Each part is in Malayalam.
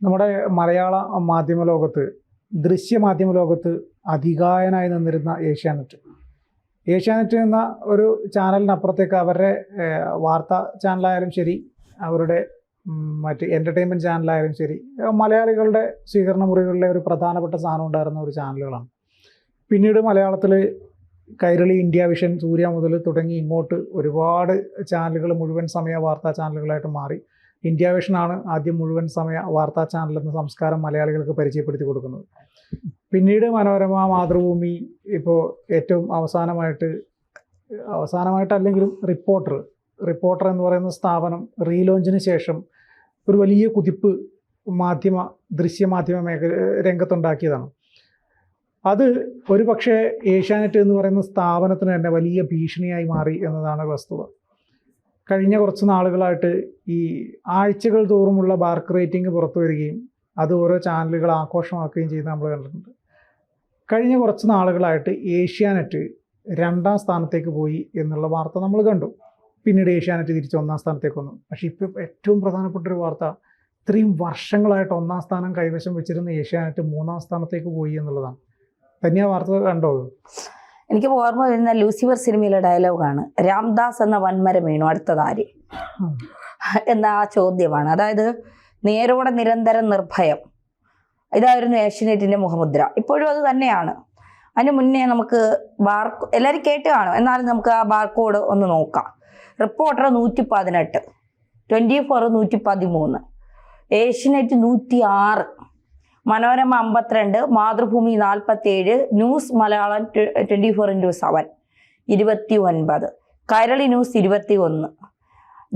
നമ്മുടെ മലയാള മാധ്യമ ലോകത്ത്, ദൃശ്യമാധ്യമ ലോകത്ത് അതികായനായി നിന്നിരുന്ന ഏഷ്യാനെറ്റ് എന്ന ഒരു ചാനലിനപ്പുറത്തേക്ക് അവരുടെ വാർത്താ ചാനലായാലും ശരി, അവരുടെ മറ്റ് എൻ്റർടൈൻമെൻറ്റ് ചാനലായാലും ശരി, മലയാളികളുടെ സ്വീകരണ മുറികളിലെ ഒരു പ്രധാനപ്പെട്ട സാധനം ഉണ്ടായിരുന്ന ഒരു ചാനലുകളാണ്. പിന്നീട് മലയാളത്തിൽ കൈരളി, ഇന്ത്യ വിഷൻ, സൂര്യ മുതൽ തുടങ്ങി ഇങ്ങോട്ട് ഒരുപാട് ചാനലുകൾ മുഴുവൻ സമയ വാർത്താ ചാനലുകളായിട്ട് മാറി. ഇന്ത്യ വിഷനാണ് ആദ്യം മുഴുവൻ സമയ വാർത്താ ചാനൽ എന്ന സംസ്കാരം മലയാളികൾക്ക് പരിചയപ്പെടുത്തി കൊടുക്കുന്നത്. പിന്നീട് മനോരമ, മാതൃഭൂമി, ഇപ്പോൾ ഏറ്റവും അവസാനമായിട്ടല്ലെങ്കിലും റിപ്പോർട്ടർ എന്ന് പറയുന്ന സ്ഥാപനം റീലോഞ്ചിന് ശേഷം ഒരു വലിയ കുതിപ്പ് ദൃശ്യമാധ്യമ രംഗത്തുണ്ടാക്കിയതാണ്. അത് ഒരു പക്ഷേ ഏഷ്യാനെറ്റ് എന്ന് പറയുന്ന സ്ഥാപനത്തിന് തന്നെ വലിയ ഭീഷണിയായി മാറി എന്നതാണ് വസ്തുത. കഴിഞ്ഞ കുറച്ച് നാളുകളായിട്ട് ഈ ആഴ്ചകൾ തോറുമുള്ള ബാർക്ക് റേറ്റിംഗ് പുറത്തു വരികയും അത് ഓരോ ചാനലുകൾ ആഘോഷമാക്കുകയും ചെയ്ത് നമ്മൾ കണ്ടിട്ടുണ്ട്. കഴിഞ്ഞ കുറച്ച് നാളുകളായിട്ട് ഏഷ്യാനെറ്റ് 2ാം സ്ഥാനത്തേക്ക് പോയി എന്നുള്ള വാർത്ത നമ്മൾ കണ്ടു. പിന്നീട് ഏഷ്യാനെറ്റ് തിരിച്ച് 1ാം സ്ഥാനത്തേക്ക് വന്നു. പക്ഷേ ഇപ്പോൾ ഏറ്റവും പ്രധാനപ്പെട്ടൊരു വാർത്ത, ഇത്രയും വർഷങ്ങളായിട്ട് 1ാം സ്ഥാനം കൈവശം വെച്ചിരുന്ന ഏഷ്യാനെറ്റ് 3ാം സ്ഥാനത്തേക്ക് പോയി എന്നുള്ളതാണ്. തന്നെ ആ വാർത്ത കണ്ടോ? എനിക്ക് ഓർമ്മ വരുന്ന ലൂസിഫർ സിനിമയിലെ ഡയലോഗാണ്, രാംദാസ് എന്ന വൻമരം വീണു, അടുത്തതാര് എന്ന ആ ചോദ്യമാണ്. അതായത് നേരോടെ നിരന്തരം നിർഭയം, ഇതായിരുന്നു ഏഷ്യാനെറ്റിന്റെ മുഖമുദ്ര. ഇപ്പോഴും അത് തന്നെയാണ്. അതിന് മുന്നേ നമുക്ക് എല്ലാവരും കേട്ട് കാണും, എന്നാലും നമുക്ക് ആ ബാർകോഡ് ഒന്ന് നോക്കാം. Reporter 118, 24 113, Asianet 106, Manorama 52, Mathrubhumi 47, news Malayalam 24x7 29, Kairali news 21,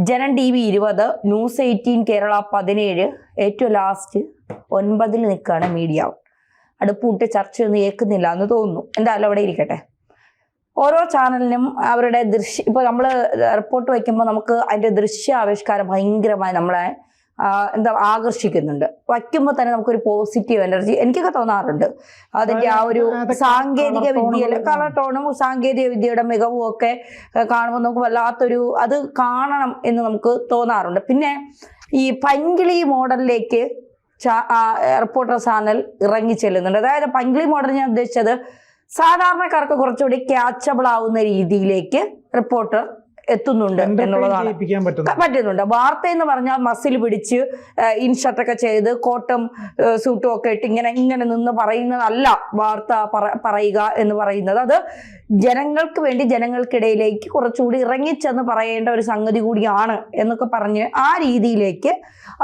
ജനം TV 20, ന്യൂസ് 18 കേരള 17, ഏറ്റവും ലാസ്റ്റ് 9 നിൽക്കുകയാണ് മീഡിയ. അടുപ്പൂട്ട് ചർച്ചയൊന്നും കേൾക്കുന്നില്ല എന്ന് തോന്നുന്നു. എന്തായാലും അവിടെ ഇരിക്കട്ടെ. ഓരോ ചാനലിനും അവരുടെ ഇപ്പോൾ നമ്മൾ റിപ്പോർട്ട് വയ്ക്കുമ്പോൾ നമുക്ക് അതിൻ്റെ ദൃശ്യാവിഷ്കാരം ഭയങ്കരമായി നമ്മളെ ആകർഷിക്കുന്നുണ്ട്. വയ്ക്കുമ്പോൾ തന്നെ നമുക്കൊരു പോസിറ്റീവ് എനർജി എനിക്കൊക്കെ തോന്നാറുണ്ട്. അതിൻ്റെ ആ ഒരു സാങ്കേതിക വിദ്യയിലെ കളർ ടോണും സാങ്കേതിക വിദ്യയുടെ മികവും ഒക്കെ കാണുമ്പോൾ നമുക്ക് വല്ലാത്തൊരു അത് കാണണം എന്ന് നമുക്ക് തോന്നാറുണ്ട്. പിന്നെ ഈ പൈങ്കിളി മോഡലിലേക്ക് റിപ്പോർട്ടർ ചാനൽ ഇറങ്ങി ചെല്ലുന്നുണ്ട്. അതായത് പൈങ്കിളി മോഡൽ ഞാൻ ഉദ്ദേശിച്ചത് സാധാരണക്കാർക്ക് കുറച്ചുകൂടി ക്യാച്ചബിൾ ആവുന്ന രീതിയിലേക്ക് റിപ്പോർട്ടർ എത്തുന്നുണ്ട് എന്നുള്ളതാണ്. പറ്റുന്നുണ്ട്. വാർത്ത എന്ന് പറഞ്ഞാൽ മസിൽ പിടിച്ച് ഇൻഷർട്ടൊക്കെ ചെയ്ത് കോട്ടും സൂട്ടും ഒക്കെ ഇട്ട് ഇങ്ങനെ നിന്ന് പറയുന്നതല്ല വാർത്ത പറയുക എന്ന് പറയുന്നത്. അത് ജനങ്ങൾക്ക് വേണ്ടി ജനങ്ങൾക്കിടയിലേക്ക് കുറച്ചുകൂടി ഇറങ്ങിച്ചെന്ന് പറയേണ്ട ഒരു സംഗതി കൂടിയാണ് എന്നൊക്കെ പറഞ്ഞ് ആ രീതിയിലേക്ക്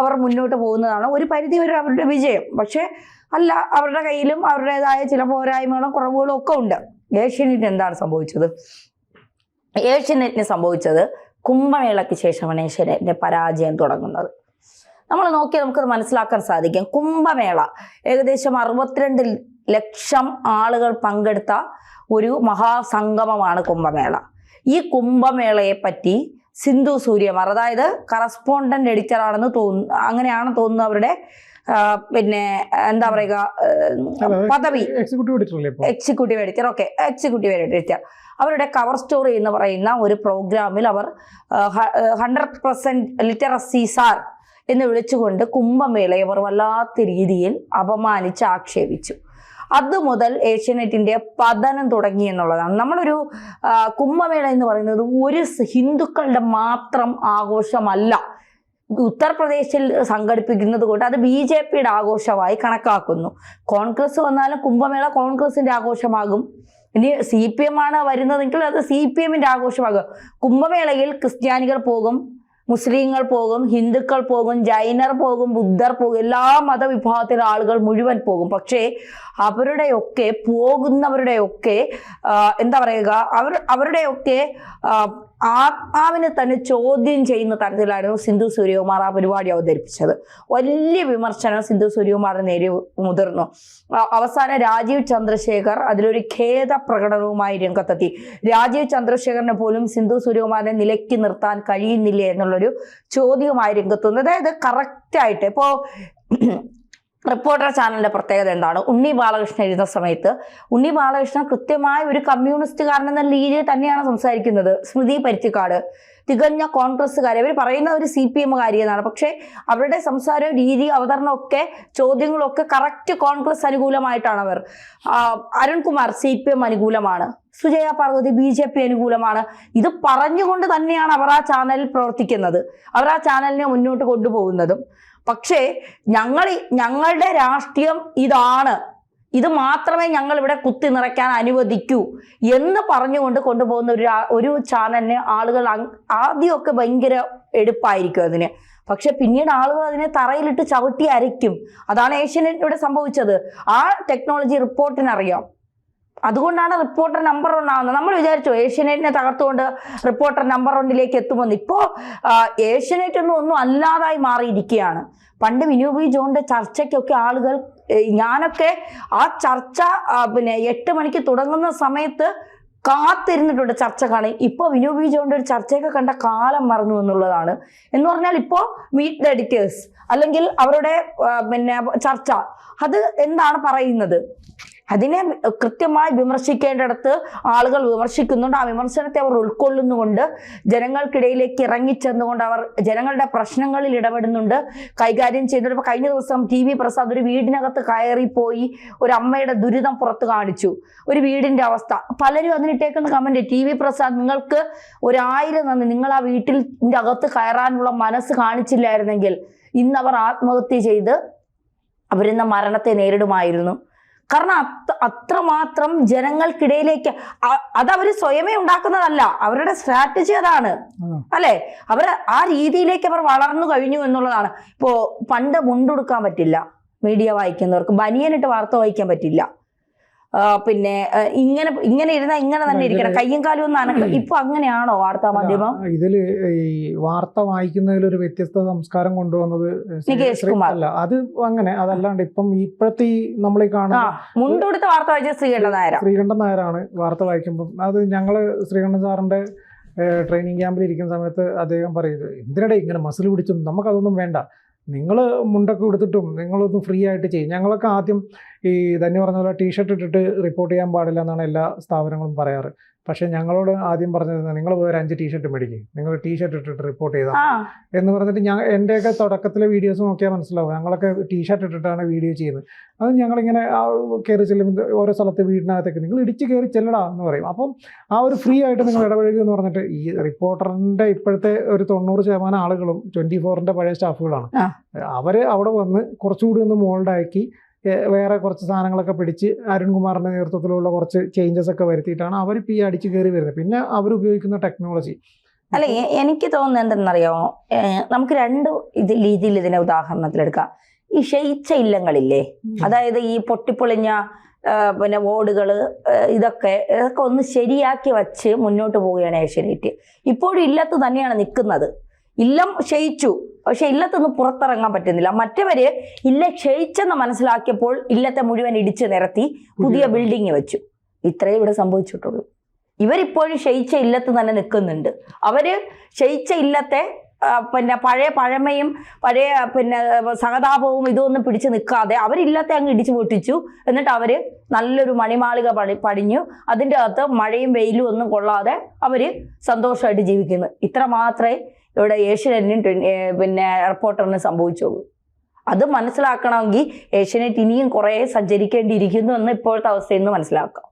അവർ മുന്നോട്ട് പോകുന്നതാണ് ഒരു പരിധി വരെ അവരുടെ വിജയം. പക്ഷെ അല്ല, അവരുടെ കയ്യിലും അവരുടേതായ ചില പോരായ്മകളും കുറവുകളും ഒക്കെ ഉണ്ട്. ഏഷ്യാനെറ്റ് എന്താണ് സംഭവിച്ചത്? ഏഷ്യാനെറ്റിന് സംഭവിച്ചത് കുംഭമേളയ്ക്ക് ശേഷമാണ് ഏഷ്യാനെറ്റിന്റെ പരാജയം തുടങ്ങുന്നത്. നമ്മൾ നോക്കിയാൽ നമുക്കത് മനസ്സിലാക്കാൻ സാധിക്കും. കുംഭമേള ഏകദേശം 62 ലക്ഷം ആളുകൾ പങ്കെടുത്ത ഒരു മഹാസംഗമമാണ് കുംഭമേള. ഈ കുംഭമേളയെ പറ്റി സിന്ധു സൂര്യമാർ, അതായത് കറസ്പോണ്ടന്റ് എഡിറ്റർ ആണെന്ന് തോന്നുന്നു, അങ്ങനെയാണ് തോന്നുന്നു അവരുടെ പിന്നെ എന്താ പറയുക പദവി, executive editor. Okay, executive editor. അവരുടെ കവർ സ്റ്റോറി എന്ന് പറയുന്ന ഒരു പ്രോഗ്രാമിൽ അവർ 100% ലിറ്ററസി സാർ എന്ന് വിളിച്ചുകൊണ്ട് കുംഭമേളയെ അവർ വല്ലാത്ത രീതിയിൽ അപമാനിച്ച് ആക്ഷേപിച്ചു. അതുമുതൽ ഏഷ്യാനെറ്റിന്റെ പതനം തുടങ്ങി എന്നുള്ളതാണ്. നമ്മളൊരു കുംഭമേള എന്ന് പറയുന്നത് ഒരു ഹിന്ദുക്കളുടെ മാത്രം ആഘോഷമല്ല. ഉത്തർപ്രദേശിൽ സംഘടിപ്പിക്കുന്നത് കൊണ്ട് അത് BJPയുടെ ആഘോഷമായി കണക്കാക്കുന്നു. കോൺഗ്രസ് വന്നാലും കുംഭമേള കോൺഗ്രസിന്റെ ആഘോഷമാകും. ഇനി CPM ആണ് വരുന്നതെങ്കിൽ അത് CPMന്റെ ആഘോഷമാകും. കുംഭമേളയിൽ ക്രിസ്ത്യാനികൾ പോകും, മുസ്ലിങ്ങൾ പോകും, ഹിന്ദുക്കൾ പോകും, ജൈനർ പോകും, ബുദ്ധർ പോകും, എല്ലാ മതവിഭാഗത്തിലെ ആളുകൾ മുഴുവൻ പോകും. പക്ഷേ പോകുന്നവരുടെയൊക്കെ എന്താ പറയുക, അവരുടെയൊക്കെ ആത്മാവിനെ തന്നെ ചോദ്യം ചെയ്യുന്ന തരത്തിലായിരുന്നു സിന്ധു സൂര്യകുമാർ ആ പരിപാടി അവതരിപ്പിച്ചത്. വലിയ വിമർശനം സിന്ധു സൂര്യകുമാറിന് നേരെ മുതിർന്നു. അവസാനം രാജീവ് ചന്ദ്രശേഖർ അതിലൊരു ഖേദ പ്രകടനവുമായി രംഗത്തെത്തി. രാജീവ് ചന്ദ്രശേഖറിനെ പോലും സിന്ധു സൂര്യകുമാറിനെ നിലയ്ക്ക് നിർത്താൻ കഴിയുന്നില്ല എന്നുള്ളൊരു ചോദ്യവുമായി രംഗത്തുനിന്ന്. അതായത് കറക്റ്റായിട്ട് ഇപ്പോൾ റിപ്പോർട്ടർ ചാനലിന്റെ പ്രത്യേകത എന്താണ്? ഉണ്ണി ബാലകൃഷ്ണൻ എഴുതുന്ന സമയത്ത് ഉണ്ണി ബാലകൃഷ്ണൻ കൃത്യമായ ഒരു കമ്മ്യൂണിസ്റ്റുകാരൻ എന്ന രീതിയിൽ തന്നെയാണ് സംസാരിക്കുന്നത്. സ്മൃതി പരുത്തിക്കാട് തികഞ്ഞ കോൺഗ്രസ്സുകാർ, അവർ പറയുന്ന ഒരു CPM കാരി എന്നാണ്. പക്ഷേ അവരുടെ സംസാരവും രീതി അവതരണമൊക്കെ ചോദ്യങ്ങളൊക്കെ കറക്റ്റ് കോൺഗ്രസ് അനുകൂലമായിട്ടാണ്. അവർ അരുൺകുമാർ CPM അനുകൂലമാണ്, സുജയ പാർവതി BJP അനുകൂലമാണ്. ഇത് പറഞ്ഞുകൊണ്ട് തന്നെയാണ് അവർ ആ ചാനലിൽ പ്രവർത്തിക്കുന്നത്, അവർ ആ ചാനലിനെ മുന്നോട്ട് കൊണ്ടുപോകുന്നതും. പക്ഷേ ഞങ്ങളുടെ രാഷ്ട്രീയം ഇതാണ്, ഇത് മാത്രമേ ഞങ്ങൾ ഇവിടെ കുത്തി നിറയ്ക്കാൻ അനുവദിക്കൂ എന്ന് പറഞ്ഞുകൊണ്ട് കൊണ്ടുപോകുന്ന ഒരു ചാനലിന് ആളുകൾ ആദ്യമൊക്കെ ഭയങ്കര എടുപ്പായിരിക്കും അതിന്. പക്ഷെ പിന്നീട് ആളുകൾ അതിനെ തറയിലിട്ട് ചവിട്ടി അരയ്ക്കും. അതാണ് ഏഷ്യാനെറ്റിലൂടെ സംഭവിച്ചത്. ആ ടെക്നോളജി റിപ്പോർട്ടിനറിയാം. അതുകൊണ്ടാണ് റിപ്പോർട്ടർ നമ്പർ 1 ആവുന്നത്. നമ്മൾ വിചാരിച്ചു ഏഷ്യാനെറ്റിനെ തകർത്തുകൊണ്ട് റിപ്പോർട്ടർ നമ്പർ 1 എത്തുമെന്ന്. ഇപ്പോൾ ഏഷ്യാനെറ്റ് ഒന്നും അല്ലാതായി മാറിയിരിക്കുകയാണ്. പണ്ട് വിനു ബി ജോണിന്റെ ചർച്ചയ്ക്കൊക്കെ ആളുകൾ, ഞാനൊക്കെ ആ ചർച്ച 8 മണിക്ക് തുടങ്ങുന്ന സമയത്ത് കാത്തിരുന്നിട്ടുണ്ട് ചർച്ച കാണി. ഇപ്പോൾ വിനു ബി ജോണിന്റെ ഒരു ചർച്ചയൊക്കെ കണ്ട കാലം മറന്നു എന്നുള്ളതാണ്. എന്ന് പറഞ്ഞാൽ ഇപ്പോൾ മീറ്റ് ദ എഡിറ്റേഴ്സ് അല്ലെങ്കിൽ അവരുടെ ചർച്ച അത് എന്താണ് പറയുന്നത്, അതിനെ കൃത്യമായി വിമർശിക്കേണ്ടിടത്ത് ആളുകൾ വിമർശിക്കുന്നുണ്ട്. ആ വിമർശനത്തെ അവർ ഉൾക്കൊള്ളുന്നുകൊണ്ട് ജനങ്ങൾക്കിടയിലേക്ക് ഇറങ്ങിച്ചെന്നുകൊണ്ട് അവർ ജനങ്ങളുടെ പ്രശ്നങ്ങളിൽ ഇടപെടുന്നുണ്ട്, കൈകാര്യം ചെയ്യുന്നുണ്ട്. ഇപ്പോൾ കഴിഞ്ഞ ദിവസം TV പ്രസാദ് ഒരു വീടിനകത്ത് കയറിപ്പോയി ഒരു അമ്മയുടെ ദുരിതം പുറത്ത് കാണിച്ചു. ഒരു വീടിന്റെ അവസ്ഥ പലരും അതിനിട്ടേക്കുന്ന കമന്റ്, TV പ്രസാദ് നിങ്ങൾക്ക് 1000 നന്ദി, നിങ്ങൾ ആ വീട്ടിൽ അകത്ത് കയറാനുള്ള മനസ്സ് കാണിച്ചില്ലായിരുന്നെങ്കിൽ ഇന്ന് അവർ ആത്മഹത്യ ചെയ്ത് അവരിന്ന് മരണത്തെ നേരിടുമായിരുന്നു. കാരണം അത്രമാത്രം ജനങ്ങൾക്കിടയിലേക്ക് അതവർ സ്വയമേ ഉണ്ടാക്കുന്നതല്ല, അവരുടെ സ്ട്രാറ്റജി അതാണ് അല്ലെ. അവർ ആ രീതിയിലേക്ക് അവർ വളർന്നു കഴിഞ്ഞു എന്നുള്ളതാണ്. ഇപ്പോ പണ്ട് മുണ്ടുടുക്കാൻ പറ്റില്ല മീഡിയ വായിക്കുന്നവർക്ക്, ബനിയനിട്ട് വാർത്ത വായിക്കാൻ പറ്റില്ല. പിന്നെ ഇങ്ങനെ ഇരുന്നാൽ ഇങ്ങനെ തന്നെ ഇരിക്കണം, കയ്യും കാലും ഒന്നും അനക്ക. ഇപ്പൊ അങ്ങനെയാണോ വാർത്താ മാധ്യമം? ഇതില് ഈ വാർത്ത വായിക്കുന്നതിൽ ഒരു വ്യത്യസ്ത സംസ്കാരം കൊണ്ടുവന്നത് അല്ല, അത് അങ്ങനെ അതല്ലാണ്ട് ഇപ്പം ഇപ്പോഴത്തെ നമ്മൾ ഈ കാണുന്ന മുണ്ടുകൊടുത്ത വാർത്ത വായിച്ച ശ്രീകണ്ഠൻ നായരാണ് വാർത്ത വായിക്കുമ്പം. അത് ഞങ്ങള് ശ്രീകണ്ഠൻ സാറിന്റെ ട്രെയിനിങ് ക്യാമ്പിൽ ഇരിക്കുന്ന സമയത്ത് അദ്ദേഹം പറയുന്നത്, എന്തിനടെ ഇങ്ങനെ മസിൽ പിടിച്ചും, നമുക്കതൊന്നും വേണ്ട, നിങ്ങൾ മുണ്ടൊക്കെ കൊടുത്തിട്ടും നിങ്ങളൊന്ന് ഫ്രീ ആയിട്ട് ചെയ്യും. ഞങ്ങളൊക്കെ ആദ്യം ഈ ധന്യ പറഞ്ഞ പോലെ ടീഷർട്ട് ഇട്ടിട്ട് റിപ്പോർട്ട് ചെയ്യാൻ പാടില്ല എന്നാണ് എല്ലാ സ്ഥാപനങ്ങളും പറയാറ്. പക്ഷെ ഞങ്ങളോട് ആദ്യം പറഞ്ഞത്, നിങ്ങൾ പോയി 5 ടീഷർട്ട് മേടിക്കും, നിങ്ങൾ ടീഷർട്ട് ഇട്ടിട്ട് റിപ്പോർട്ട് ചെയ്താൽ എന്ന് പറഞ്ഞിട്ട് എൻ്റെയൊക്കെ തുടക്കത്തിലെ വീഡിയോസ് നോക്കിയാൽ മനസ്സിലാവും, ഞങ്ങളൊക്കെ ടീഷർട്ട് ഇട്ടിട്ടാണ് വീഡിയോ ചെയ്യുന്നത്. അത് ഞങ്ങളിങ്ങനെ കയറി ചെല്ലുമ്പോൾ ഓരോ സ്ഥലത്ത് വീടിനകത്തേക്ക് നിങ്ങൾ ഇടിച്ച് കയറി ചെല്ലടാ എന്ന് പറയും. അപ്പം ആ ഒരു ഫ്രീ ആയിട്ട് നിങ്ങൾ ഇടപഴകുക എന്ന് പറഞ്ഞിട്ട്, ഈ റിപ്പോർട്ടറിൻ്റെ ഇപ്പോഴത്തെ ഒരു 90% ആളുകളും 24ന്റെ പഴയ സ്റ്റാഫുകളാണ്. അവർ അവിടെ വന്ന് കുറച്ചുകൂടി ഒന്ന് മോൾഡാക്കി വേറെ കുറച്ച് സാധനങ്ങളൊക്കെ പിടിച്ച് അരുൺകുമാറിന്റെ നേതൃത്വത്തിലുള്ള കുറച്ച് ചേഞ്ചസ് ഒക്കെ വരുത്തിയിട്ടാണ് അവരിപ്പോൾ ഈ അടിച്ചു കയറി വരുന്നത്. പിന്നെ അവരുപയോഗിക്കുന്ന ടെക്നോളജി അല്ല, എനിക്ക് തോന്നുന്നത് എന്തെന്നറിയാമോ, നമുക്ക് 2 രീതിയിൽ ഇതിനെ ഉദാഹരണത്തിലെടുക്കാം. ഈ ക്ഷയിച്ച ഇല്ലങ്ങളില്ലേ, അതായത് ഈ പൊട്ടിപ്പൊളിഞ്ഞ ഓടുകള്, ഇതൊക്കെ ഒന്ന് ശരിയാക്കി വച്ച് മുന്നോട്ട് പോവുകയാണ് ഏഷ്യാനെറ്റ്. ഇപ്പോഴും ഇല്ലത്ത് തന്നെയാണ് നിൽക്കുന്നത്. ഇല്ലം ക്ഷയിച്ചു, പക്ഷെ ഇല്ലത്തൊന്നും പുറത്തിറങ്ങാൻ പറ്റുന്നില്ല. മറ്റവര് ഇല്ല ക്ഷയിച്ചെന്ന് മനസ്സിലാക്കിയപ്പോൾ ഇല്ലത്തെ മുഴുവൻ ഇടിച്ചു നിരത്തി പുതിയ ബിൽഡിങ് വെച്ചു. ഇത്രേ ഇവിടെ സംഭവിച്ചിട്ടുള്ളൂ. ഇവരിപ്പോഴും ക്ഷയിച്ച ഇല്ലത്ത് തന്നെ നിൽക്കുന്നുണ്ട്. അവര് ക്ഷയിച്ച ഇല്ലത്തെ പഴയ പഴമയും പഴയ സഹതാപവും ഇതൊന്നും പിടിച്ചു നിൽക്കാതെ അവരില്ലത്തെ അങ്ങ് ഇടിച്ചു പൊട്ടിച്ചു. എന്നിട്ട് അവര് നല്ലൊരു മണിമാളിക പണിഞ്ഞു, അതിൻ്റെ അകത്ത് മഴയും വെയിലും ഒന്നും കൊള്ളാതെ അവര് സന്തോഷമായിട്ട് ജീവിക്കുന്നു. ഇത്ര മാത്രമേ ഇവിടെ ഏഷ്യാനെറ്റിനും റിപ്പോർട്ടറിന് സംഭവിച്ചുള്ളൂ. അത് മനസ്സിലാക്കണമെങ്കിൽ ഏഷ്യാനെറ്റ് ഇനിയും കുറേ സഞ്ചരിക്കേണ്ടിയിരിക്കുന്നു എന്ന് ഇപ്പോഴത്തെ അവസ്ഥയിൽ നിന്ന് മനസ്സിലാക്കാം.